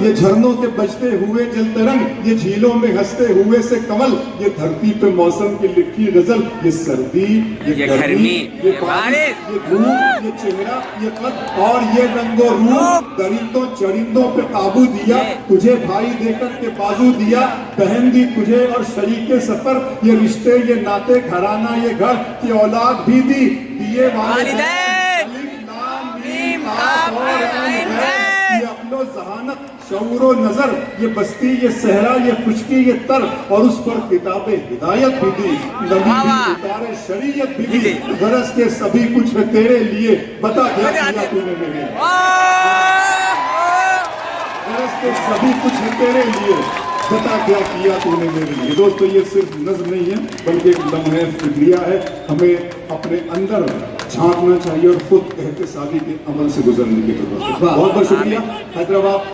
ये झरनों के बजते हुए जल तरंग, ये झीलों में हंसते हुए से कमल, ये धरती पे मौसम की लिखी गजल, ये सर्दी, ये गर्मी, ये बारिश, ये धूप, ये चेहरा, ये कद और ये रंगो रूप, दरिंदों चरिंदों पे काबू दिया, तुझे भाई देकर के बाजू दिया, बहन दी तुझे और शरीके सफर, ये रिश्ते, ये नाते, घराना, ये घर की औलाद भी दी, दिए ये अपनो जहानत, शऊरो नजर, ये बस्ती, ये सहरा, ये खुशकी, ये तर, और उस पर किताबें हिदायत भी दी, नबी भी उतारे शरीयत भी दी, गरज के सभी कुछ है तेरे लिए, बता क्या किया तूने मेरे लिए, गरज के सभी कुछ है तेरे लिए, बता क्या किया तूने मेरे लिए। दोस्तों ये सिर्फ नज्म नहीं है बल्कि एक लम्हे फिक्रिया है, हमें अपने अंदर झांकना चाहिए और खुद एहतसाबी के अमल से गुजरने की जरूरत है। बहुत बहुत शुक्रिया। हैदराबाद